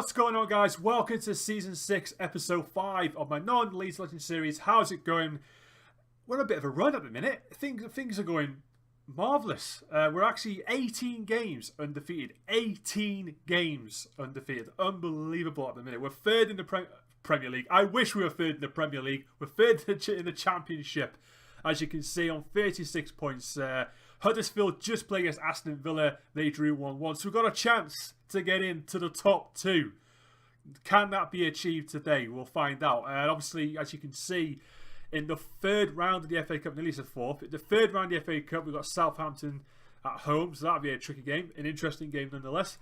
What's going on, guys? Welcome to Season 6, Episode 5 of my non-Leeds Legends series. How's it going? We're on a bit of a run at the minute. Things are going marvellous. We're actually 18 games undefeated. 18 games undefeated. Unbelievable at the minute. We're third in the Premier League. I wish we were third in the Premier League. We're third in the Championship, as you can see, on 36 points. Huddersfield just played against Aston Villa. They drew 1-1. So we've got a chance to get into the top two. Can that be achieved today? We'll find out. And obviously, as you can see, in the third round of the FA Cup, nearly the fourth, the third round of the FA Cup, we've got Southampton at home. So that'll be a tricky game. An interesting game nonetheless.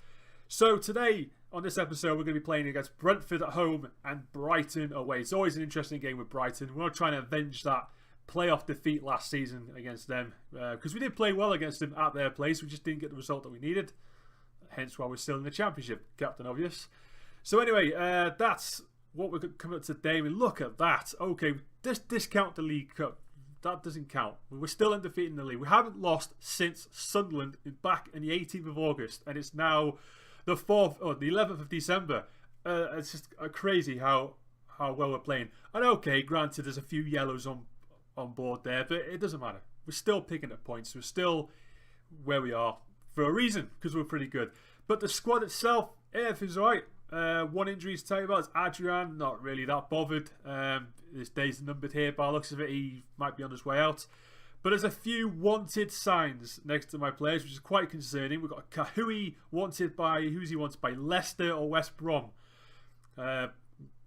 So today, on this episode, we're going to be playing against Brentford at home and Brighton away. It's always an interesting game with Brighton. We're trying to avenge that playoff defeat last season against them, because we did play well against them at their place. We just didn't get the result that we needed, hence why we're still in the Championship. Captain Obvious. So anyway, that's what we're coming up to today. We look at that. Okay, discount the League Cup. That doesn't count. We're still undefeated in the league. We haven't lost since Sunderland back in the 18th of August, and it's now the 11th of December. It's just crazy how well we're playing. And okay, granted, there's a few yellows on board there, but it doesn't matter. We're still picking up points. We're still where we are for a reason, because we're pretty good. But the squad itself, everything's alright. One injury to tell you about is Adrian. Not really that bothered. His days are numbered here. By the looks of it, he might be on his way out. But there's a few wanted signs next to my players, which is quite concerning. We've got Kahui wanted by, who's he wanted by, Leicester or West Brom. Right,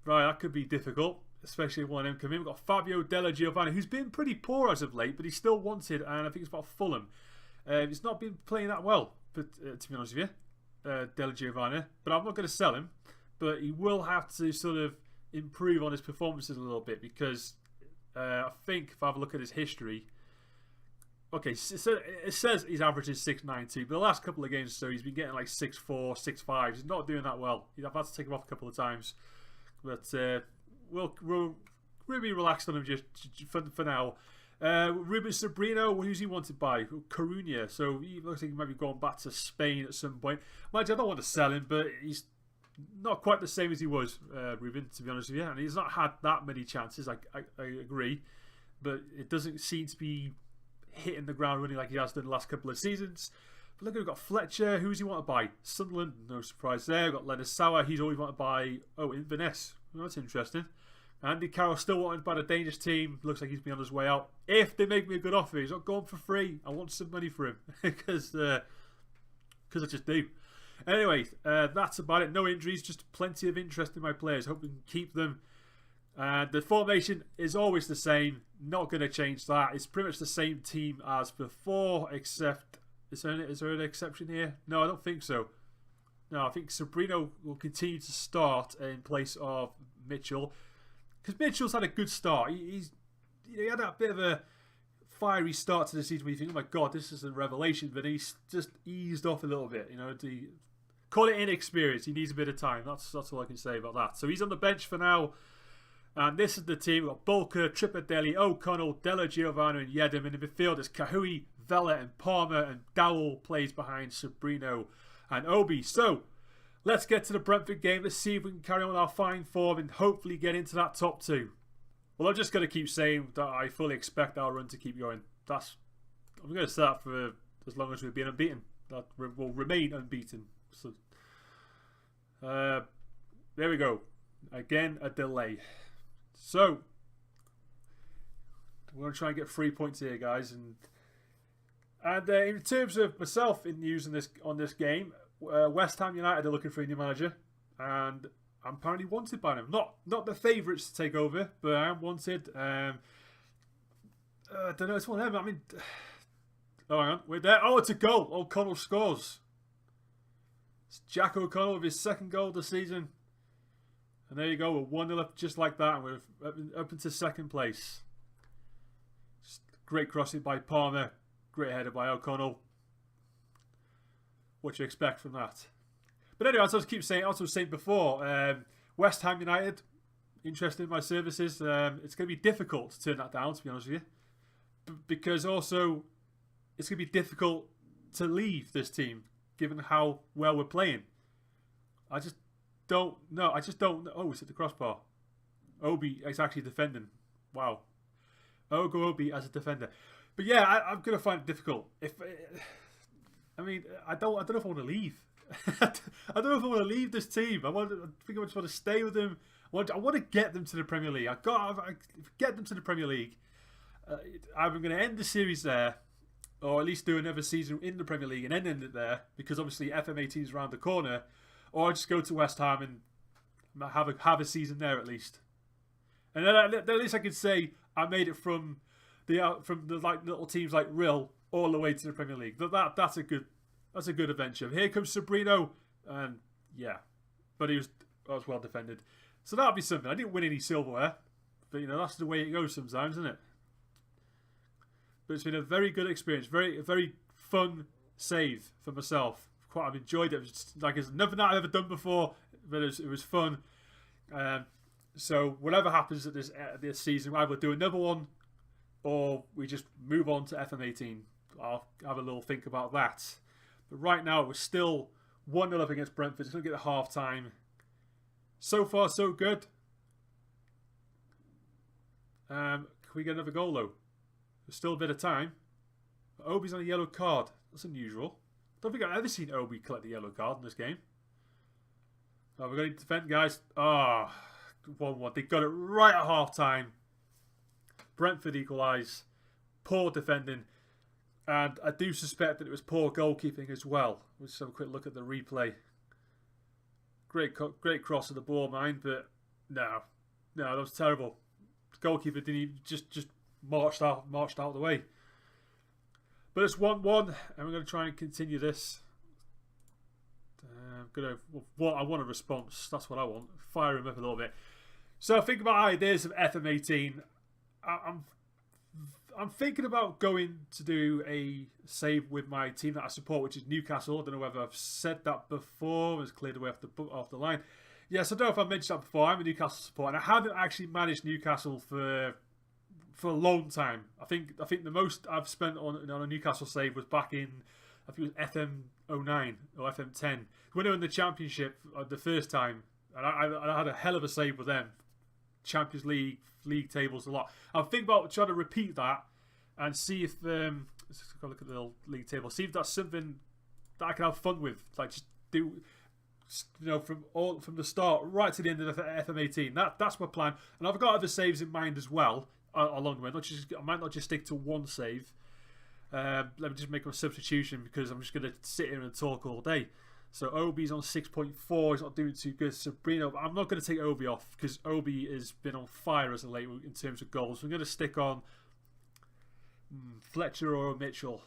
that could be difficult, especially if one of them come in. We've got Fabio Della Giovanni, who's been pretty poor as of late, but he's still wanted, and I think it's about Fulham. He's not been playing that well, but to be honest with you, Della Giovanni. But I'm not going to sell him, but he will have to sort of improve on his performances a little bit, because I think if I have a look at his history, okay, so it says his average is 6.92, but the last couple of games, so he's been getting like 6.4, 6.5. He's not doing that well. I've had to take him off a couple of times, but we'll be relaxed on him just for now. Ruben Sabrino, who's he wanted by? Coruña. So he looks like he might be going back to Spain at some point. Mind you, I don't want to sell him, but he's not quite the same as he was, Ruben, to be honest with you. And he's not had that many chances, I agree. But it doesn't seem to be hitting the ground running like he has done the last couple of seasons. But look, we've got Fletcher. Who's he wanted by? Sunderland, no surprise there. We've got Leonard Sauer. He's always wanted by, Inverness. Well, that's interesting. Andy Carroll still wanted by the Danish team. Looks like he's been on his way out. If they make me a good offer, he's not going for free. I want some money for him, because I just do. Anyway, that's about it. No injuries, just plenty of interest in my players. Hope we can keep them. The formation is always the same. Not going to change that. It's pretty much the same team as before, except is there an exception here? No, I don't think so. No, I think Sabrino will continue to start in place of Mitchell, because Mitchell's had a good start. He had that bit of a fiery start to the season where you think, oh my god, this is a revelation, but he's just eased off a little bit. Call it inexperience. He needs a bit of time. That's all I can say about that. So he's on the bench for now. And this is the team. We've got Bulker, Tripadelli, O'Connell, Della Giovanni and Yedem. In the midfield is Kahui, Vela and Palmer, and Dowell plays behind Sabrino and Obi. So let's get to the Brentford game. Let's see if we can carry on with our fine form and hopefully get into that top two. Well, I'm just going to keep saying that I fully expect our run to keep going. I'm going to say that for as long as we've been unbeaten. That will remain unbeaten. So, there we go. Again, a delay. So we're going to try and get 3 points here, guys. And in terms of myself in news on this game, West Ham United are looking for a new manager, and I'm apparently wanted by them. Not the favourites to take over, but I am wanted. I don't know. It's one of them. I mean, oh, hang on, we're there. Oh, it's a goal. O'Connell scores. It's Jack O'Connell with his second goal of the season. And there you go, we're 1-0 up just like that, and we're up into second place. Just great crossing by Palmer, great header by O'Connell. What do you expect from that? But anyway, as I was saying before, West Ham United, interested in my services. It's going to be difficult to turn that down, to be honest with you. Because also, it's going to be difficult to leave this team, given how well we're playing. don't know. I just don't know. Oh, it's at the crossbar. Obi is actually defending. Wow. Ogo Obi as a defender. But yeah, I'm going to find it difficult. I don't know if I want to leave. I don't know if I want to leave this team. I think I just want to stay with them. I want to get them to the Premier League. I get them to the Premier League. I'm going to end the series there, or at least do another season in the Premier League and then end it there, because obviously FM18 is around the corner. Or I just go to West Ham and have a season there at least. And then at least I could say I made it from the like little teams like Rill all the way to the Premier League. That's a good adventure. Here comes Sabrino, and yeah, but I was well defended. So that'll be something. I didn't win any silverware, but that's the way it goes sometimes, isn't it? But it's been a very good experience, very fun save for myself. I've enjoyed it. It's nothing that I've ever done before, but it was fun. So whatever happens at this season, either we'll do another one, or we just move on to FM18. I'll have a little think about that. But right now, we're still 1-0 up against Brentford. It's going to get a half time. So far, so good. Can we get another goal, though? There's still a bit of time. Obi's on a yellow card. That's unusual. I don't think I've ever seen Obi collect a yellow card in this game. Oh, we're going to defend, guys. 1-1. They got it right at half time. Brentford equalise. Poor defending. And I do suspect that it was poor goalkeeping as well. We'll just have a quick look at the replay. Great cross of the ball, mind, but no, that was terrible. The goalkeeper didn't even just marched out of the way. But it's 1-1, and we're going to try and continue this. I want a response. That's what I want. Fire him up a little bit. So think about ideas of FM18. I'm thinking about going to do a save with my team that I support, which is Newcastle. I don't know whether I've said that before. It was cleared away off the line. Yes, I don't know if I mentioned that before. I'm a Newcastle supporter, and I haven't actually managed Newcastle for a long time. I think the most I've spent on a Newcastle save was back in, I think it was FM09 or FM10 when they were in the Championship the first time, and I had a hell of a save with them. Champions League tables a lot. I'm thinking about trying to repeat that and see if let's go look at the little league table. See if that's something that I can have fun with. Like just do, from the start right to the end of the FM18. That's my plan, and I've got other saves in mind as well along the way. I might not just stick to one save. Let me just make a substitution because I'm just going to sit here and talk all day. So Obi's on 6.4. He's not doing too good. Sabrino, I'm not going to take Obi off because Obi has been on fire as of late in terms of goals. I'm going to stick on Fletcher or Mitchell.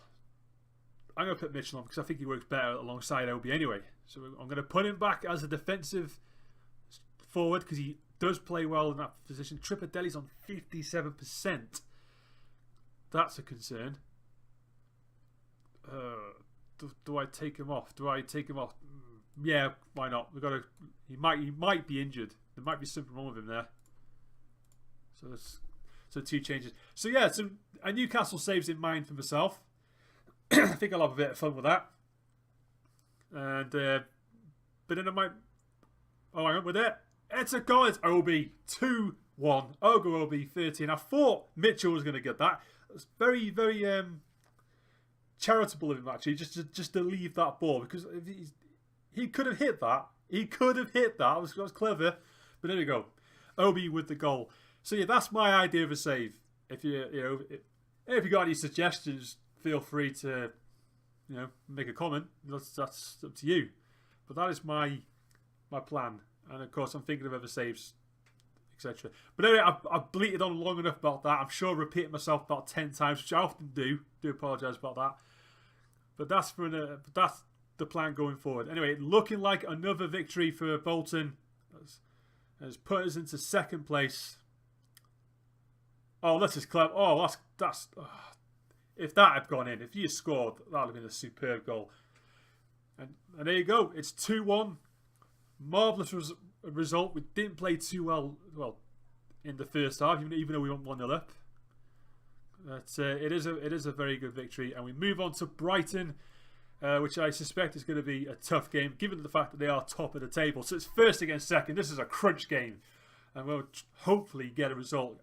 I'm going to put Mitchell on because I think he works better alongside Obi anyway. So I'm going to put him back as a defensive forward because he does play well in that position. Tripadelli's on 57%. That's a concern. Do I take him off? Yeah, why not? He might be injured. There might be something wrong with him there. So two changes. So yeah, a Newcastle saves in mind for myself. I think I'll have a bit of fun with that. And but then I might. Oh, hang on with it. It's a goal. It's Obi 2-1. Ogo Obi 13. I thought Mitchell was going to get that. It's very charitable of him actually, just to leave that ball because he could have hit that. It was clever, but there we go. Obi with the goal. So yeah, that's my idea of a save. If you got any suggestions, feel free to make a comment. That's up to you. But that is my plan, and of course I'm thinking of other saves, etc. But anyway, I've bleated on long enough about that. I'm sure I repeated myself about 10 times, which I often do. Do apologise about that. But that's the plan going forward. Anyway, looking like another victory for Bolton has put us into second place. Oh, this is clever. Oh, that's if that had gone in, if you scored, that would have been a superb goal. And there you go. It's 2-1. Marvellous result. We didn't play too well in the first half, even though we went 1-0 up. But it is a very good victory, and we move on to Brighton. which I suspect is going to be a tough game, given the fact that they are top of the table. So it's first against second. This is a crunch game, and we'll hopefully get a result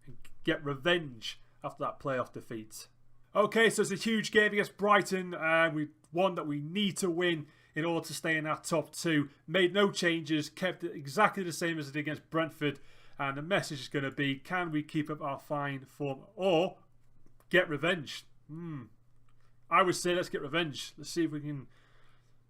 and get revenge after that playoff defeat. Okay, so it's a huge game against Brighton, and we one that we need to win in order to stay in that top two. Made no changes, kept it exactly the same as it did against Brentford, and the message is going to be, can we keep up our fine form or get revenge? I would say let's get revenge. Let's see if we can,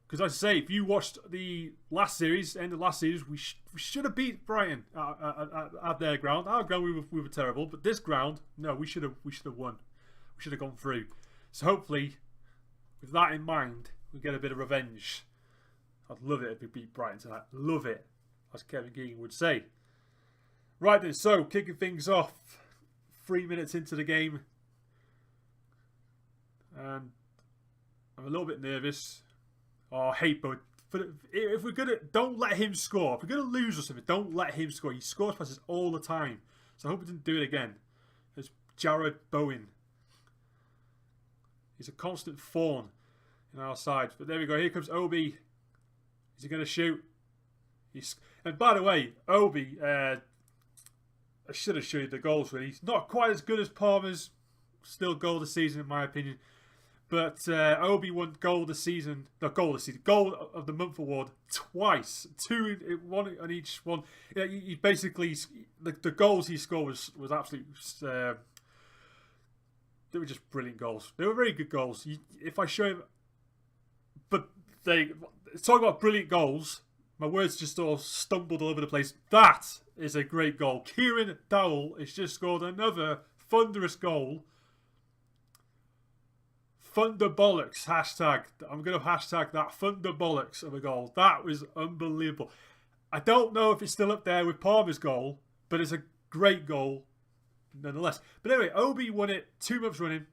because as I say, if you watched the last series, end of last series, we should have beat Brighton at their ground. Our ground we were terrible, but this ground, no, we should have won. We should have gone through. So hopefully, with that in mind, we get a bit of revenge. I'd love it if we beat Brighton tonight. Love it, as Kevin Keegan would say. Right then, so kicking things off, 3 minutes into the game, and I'm a little bit nervous. Oh, hey, but if we're gonna, don't let him score. If we're gonna lose or something, don't let him score. He scores passes all the time, so I hope he didn't do it again. There's Jared Bowen. He's a constant thorn in our side. But there we go. Here comes Obi. Is he going to shoot? And by the way, Obi, I should have showed you the goals really. He's not quite as good as Palmer's. Still goal of the season in my opinion. But Obi won goal of the season. No, goal of the season. Goal of the month award twice. One on each one. Yeah, he basically, the goals he scored was absolutely... they were just brilliant goals. They were very good goals. If I show him... But talking about brilliant goals, my words just all stumbled all over the place. That is a great goal. Kieran Dowell has just scored another thunderous goal. Thunderbollocks hashtag. I'm going to hashtag that Thunderbollocks of a goal. That was unbelievable. I don't know if it's still up there with Palmer's goal, but it's a great goal nonetheless. But anyway, Obi won it 2 months running.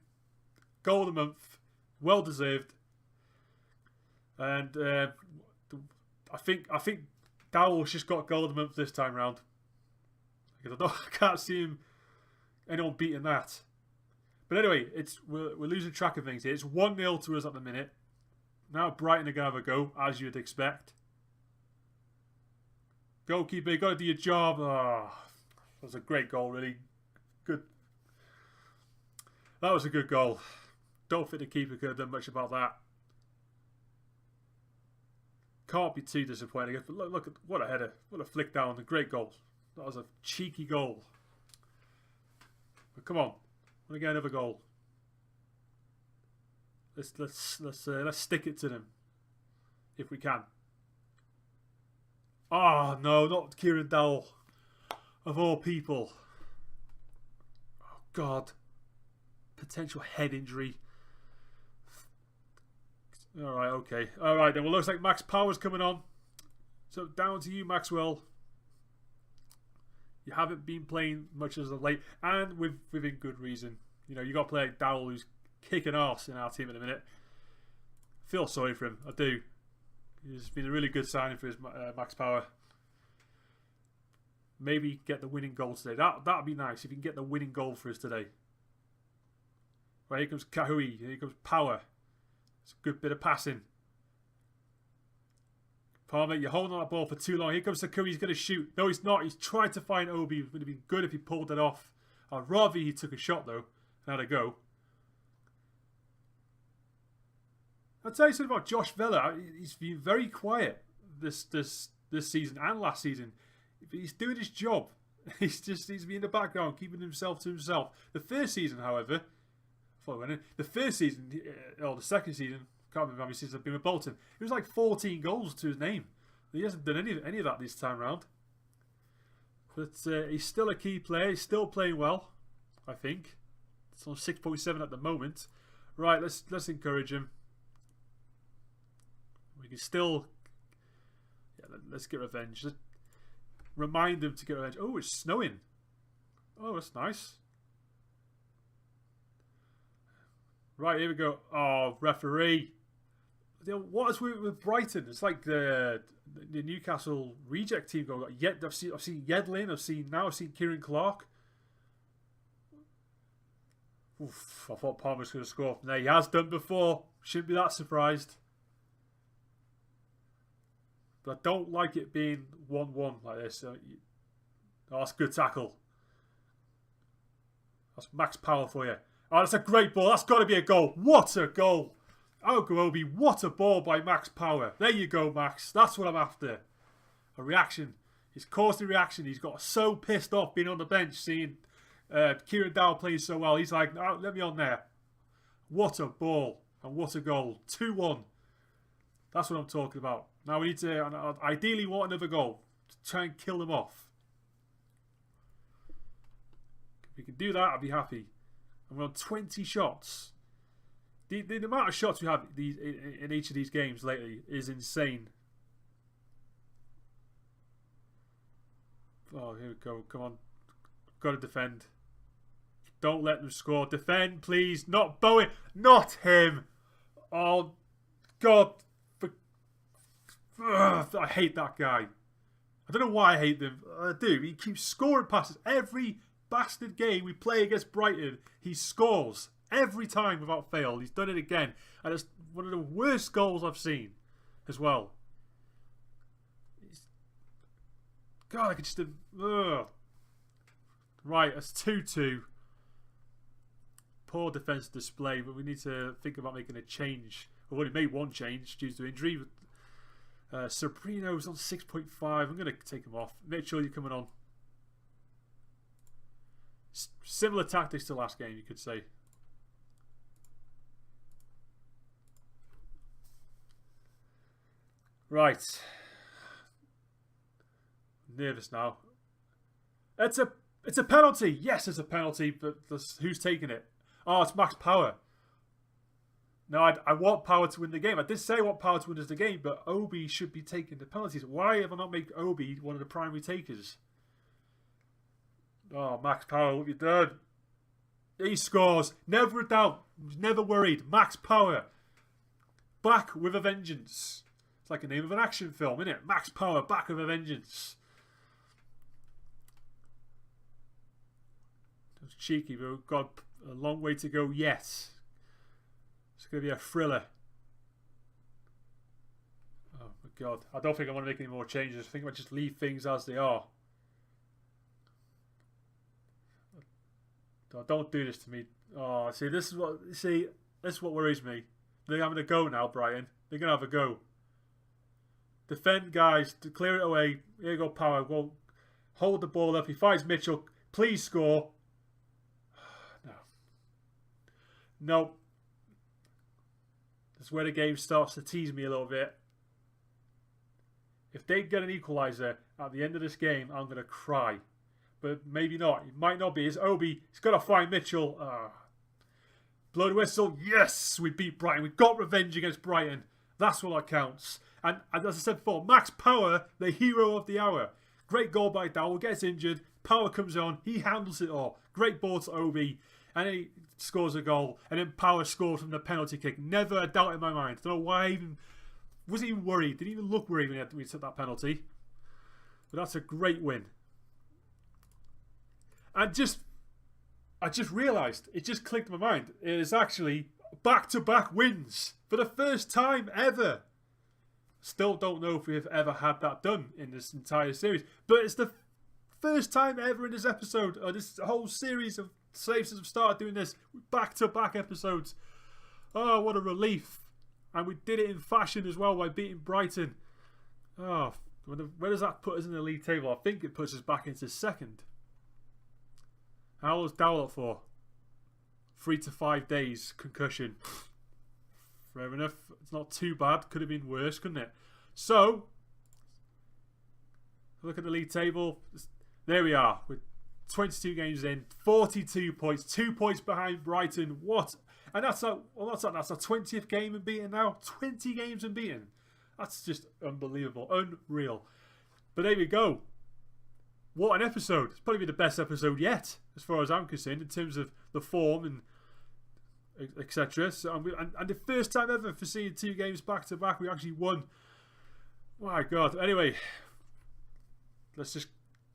Goal of the month. Well deserved. And I think Dowell's just got goal of the month this time round. Because I can't see anyone beating that. But anyway, we're losing track of things here. It's 1-0 to us at the minute. Now Brighton are going to have a go, as you'd expect. Goalkeeper, you got to do your job. Oh, that was a great goal, really. Good. That was a good goal. Don't think the keeper could have done much about that. Can't be too disappointing. But look at what a header. What a flick down. A great goal. That was a cheeky goal. But come on. Want to get another goal. Let's stick it to them. If we can. Oh no, not Kieran Dowell. Of all people. Oh God. Potential head injury. Alright, okay. Alright then, well looks like Max Power's coming on. So down to you, Maxwell. You haven't been playing much as of late, and within good reason. You know, you got to play like Dowell, who's kicking arse in our team at the minute. Feel sorry for him, I do. He's been a really good signing for his Max Power. Maybe get the winning goal today. That'd be nice if you can get the winning goal for us today. Right, here comes Kahui. Here comes Power. It's a good bit of passing. Palmer, you're holding on that ball for too long. Here comes Sakui. He's going to shoot. No, he's not. He's trying to find Obi. It would have been good if he pulled it off. I'd rather he took a shot, though. And had a go. I'll tell you something about Josh Vela. He's been very quiet this season and last season. He's doing his job. He's been in the background, keeping himself to himself. The first season, however, the first season, or the second season, can't remember how many seasons I've been with Bolton. It was like 14 goals to his name. He hasn't done any of that this time round. But he's still a key player. He's still playing well, I think. It's on 6.7 at the moment. Right, let's encourage him. We can still... Yeah, let's get revenge. Let's remind him to get revenge. Oh, it's snowing. Oh, that's nice. Right, here we go. Oh, referee. What is with Brighton? It's like the Newcastle reject team going. I've seen Yedlin. I've seen Kieran Clark. Oof, I thought Palmer was going to score from there. He has done before. Shouldn't be that surprised. But I don't like it being 1-1 like this. Oh, that's a good tackle. That's max power for you. Oh, that's a great ball. That's got to be a goal. What a goal. Obi, what a ball by Max Power. There you go, Max. That's what I'm after. A reaction. He's caused a reaction. He's got so pissed off being on the bench, seeing Kieran Dowell playing so well. He's like, oh, let me on there. What a ball. And what a goal. 2-1. That's what I'm talking about. Now we need to ideally want another goal to try and kill them off. If we can do that, I'll be happy. And we're on 20 shots. The amount of shots we have in each of these games lately is insane. Oh, here we go. Come on. Got to defend. Don't let them score. Defend, please. Not Bowen. Not him. Oh, God. I hate that guy. I don't know why I hate them. I do. He keeps scoring passes. Every bastard game we play against Brighton, he scores. Every time without fail. He's done it again. And it's one of the worst goals I've seen as well. God, I could just... Right, it's 2-2. Poor defence display, but we need to think about making a change. We've only made one change due to injury. Sabrino's on 6.5. I'm going to take him off. Mitchell, you're coming on. Similar tactics to last game, you could say. Right. Nervous now. It's a penalty. Yes, it's a penalty, but who's taking it? Oh, it's Max Power. No, I want Power to win the game. I did say I want Power to win the game, but Obi should be taking the penalties. Why have I not made Obi one of the primary takers? Oh, Max Power, what have you done? He scores. Never a doubt. Never worried. Max Power. Back with a vengeance. It's like the name of an action film, isn't it? Max Power, back with a vengeance. That's cheeky, but we've got a long way to go yet. It's going to be a thriller. Oh my God. I don't think I want to make any more changes. I think I might just leave things as they are. Don't do this to me. Oh, this is what worries me. They're having a go now, Brighton. They're going to have a go. Defend, guys. To clear it away. Here you go, Power. Go. Hold the ball up. He finds Mitchell. Please score. No. No. That's where the game starts to tease me a little bit. If they get an equaliser at the end of this game, I'm going to cry. But maybe not. It might not be. It's Obi. He's got to find Mitchell. Blow the whistle. Yes, we beat Brighton. We got revenge against Brighton. That's what counts. And as I said before, Max Power, the hero of the hour. Great goal by Dowell. Gets injured. Power comes on. He handles it all. Great ball to Obi. And then he scores a goal. And then Power scores from the penalty kick. Never a doubt in my mind. I don't know why I wasn't even worried. Didn't even look worried when he took that penalty. But that's a great win. And I just realised, it just clicked in my mind. It is actually back-to-back wins for the first time ever. Still don't know if we've ever had that done in this entire series. But it's the first time ever in this episode, or this whole series of saves since I've started doing this, back-to-back episodes. Oh, what a relief. And we did it in fashion as well by beating Brighton. Oh, where does that put us in the league table? I think it puts us back into second. How was Dowell up for? 3 to 5 days concussion. Fair enough. It's not too bad. Could have been worse, couldn't it? So, look at the league table. There we are. We're 22 games in, 42 points, 2 points behind Brighton. What? And that's our 20th game unbeaten now. 20 games unbeaten. That's just unbelievable, unreal. But there we go. What an episode. It's probably the best episode yet, as far as I'm concerned, in terms of the form and etc. So, and the first time ever for seeing 2 games back to back, we actually won. My God. Anyway, let's just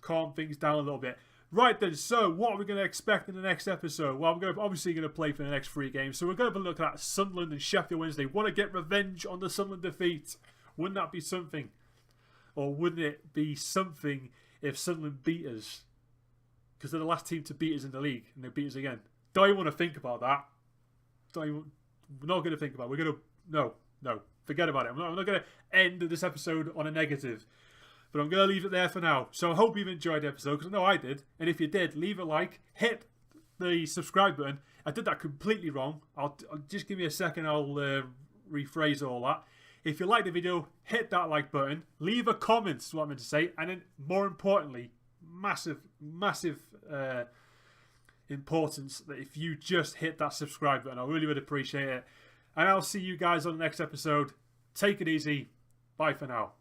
calm things down a little bit. Right then, so what are we going to expect in the next episode? Well, I'm obviously going to play for the next 3 games. So we're going to look at Sunderland and Sheffield Wednesday. Want to get revenge on the Sunderland defeat? Wouldn't that be something? Or wouldn't it be something if Sunderland beat us? Because they're the last team to beat us in the league, and they beat us again. Don't even want to think about that. We're not going to think about it. We're going to... No. Forget about it. I'm not going to end this episode on a negative. But I'm going to leave it there for now. So I hope you've enjoyed the episode, because I know I did. And if you did, leave a like. Hit the subscribe button. I did that completely wrong. I'll just give me a second. I'll rephrase all that. If you like the video, hit that like button. Leave a comment, is what I'm meant to say. And then, more importantly, massive importance that if you just hit that subscribe button, I really would appreciate it. And I'll see you guys on the next episode. Take it easy. Bye for now.